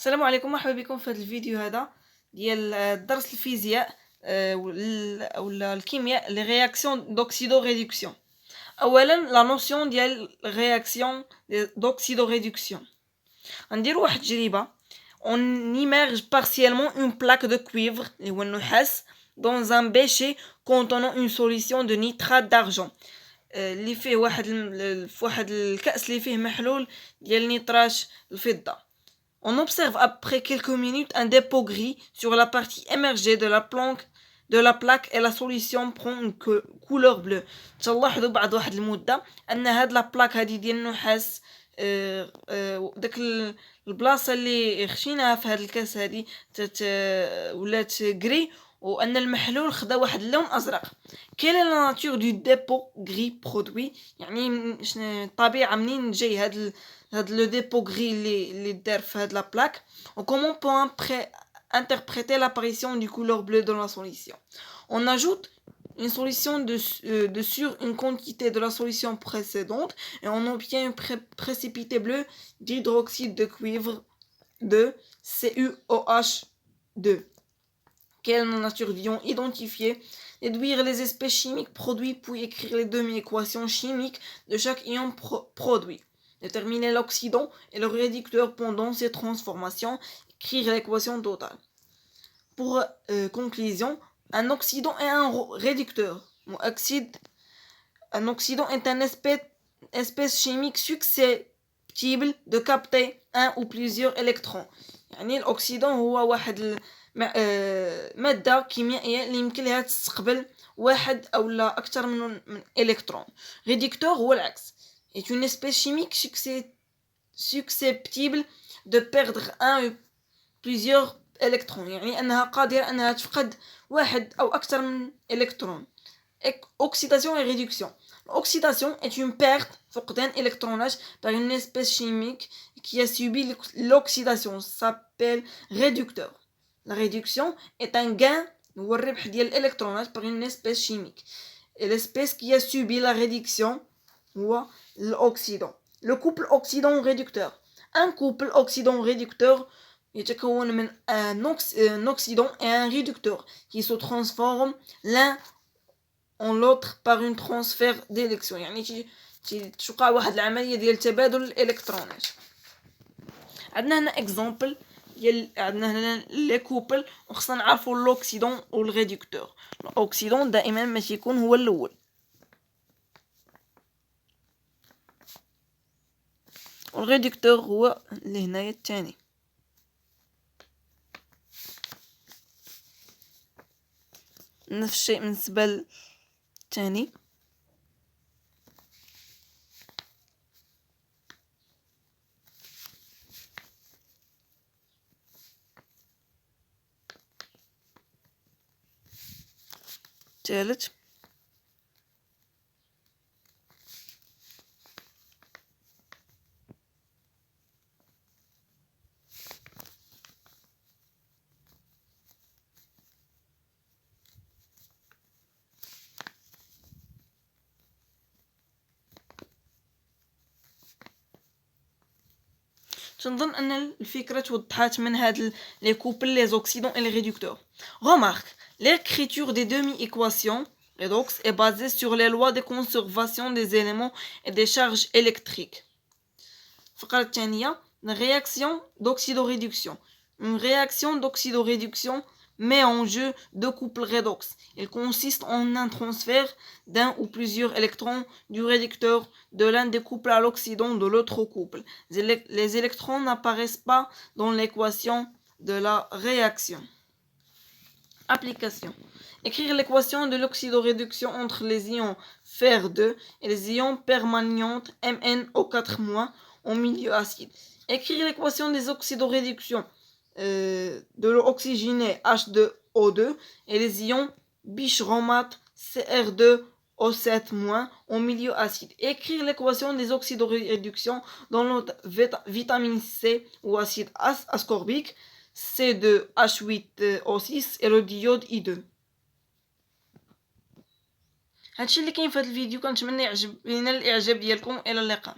السلام عليكم، مرحبا بكم في هذا الفيديو هذا ديال درس الفيزياء ولا الكيمياء لي رياكسيون دوكسيدو ريدكسيون. اولا لا نوسيون ديال رياكسيون دوكسيدو ريدكسيون. غنديروا واحد التجربه on immerge partiellement une plaque de cuivre اللي هو النحاس dans un bécher contenant une solution de nitrate d'argent اللي فيه واحد الكأس اللي فيه محلول ديال نيترات الفضة. On observe après quelques minutes un dépôt gris sur la partie émergée de la plaque et la solution prend une couleur bleue. تلاحظوا بعد واحد المدة أن هاد لا بلاك هادي ديال النحاس داك البلاصة اللي خشيناها في هاد الكاس هادي ولات غري وأن المحلول خدا واحد اللون أزرق. Quelle est la nature du dépôt gris produit؟ يعني الطبيعة منين جاي هاد لو ديبو غري اللي دار في هاد لا بلاك. و comment peut interpréter l'apparition du couleur bleue dans la solution. On ajoute une solution de sur une quantité de la solution précédente et on obtient un précipité bleu d'hydroxyde de cuivre de CuOH2. Quelle est la nature du ion identifié? Déduire les espèces chimiques produits puis écrire les demi-équations chimiques de chaque ion produit. Déterminer l'oxydant et le réducteur pendant ces transformations. Écrire l'équation totale. Pour conclusion, un oxydant et un réducteur. Un oxydant est une espèce chimique susceptible de capter un ou plusieurs électrons. يعني الأكسيدون هو واحد مادة كيميائية اللي يمكن لها تستقبل واحد أو لا أكثر من إلكترون. ريدكتور هو العكس. est une espèce chimique susceptible de perdre un ou plusieurs électrons. يعني أنها قادرة أنها تفقد واحد أو أكثر من إلكترون. Oxydation et réduction. L'oxydation est une perte, فقدان إلكترونات par une espèce chimique qui a subi l'oxydation. Ça s'appelle réducteur. La réduction est un gain هو الربح ديال الإلكترونات par une espèce chimique. Et l'espèce qui a subi la réduction هو l'oxydant. Le couple oxydant-réducteur. Un couple oxydant-réducteur يتكون من un oxydant et un réducteur qui se transforment l'un en l'autre par une transfert d'électrons. يعني توقع واحد العملية ديال تبادل الإلكترونات. عندنا هنا اكزامبل ديال عندنا هنا لي كوبل وخصنا نعرفوا لوكسيدون والريدكتور. الاوكسيدون دائما ما تيكون هو الاول والريدكتور هو اللي هنايا الثاني. نفس الشيء بالنسبه للثاني. ثالث. تنظن ان الفكره توضحات من هاد لي كوبل لي اوكسيدون et les réducteurs. Remarque, l'écriture des demi-équations redox est basée sur les lois de conservation des éléments et des charges électriques. الفقره الثانيه réaction d'oxydoréduction. Une réaction d'oxydoréduction met en jeu deux couples redox. Il consiste en un transfert d'un ou plusieurs électrons du réducteur de l'un des couples à l'oxydant de l'autre couple. Les électrons n'apparaissent pas dans l'équation de la réaction. Application. Écrire l'équation de l'oxydoréduction entre les ions Fer2 et les ions permangantes MnO4- en milieu acide. Écrire l'équation des oxydoréductions de l'oxygéné H2O2 et les ions bichromate Cr2O7- en milieu acide. Écrire l'équation des oxydoréductions dans le vitamine C ou acide ascorbique C2H8O6 et le diode I2. هادشي اللي كاين في هذا الفيديو. كنتمنى يعجب لينا الاعجاب ديالكم. الى اللقاء.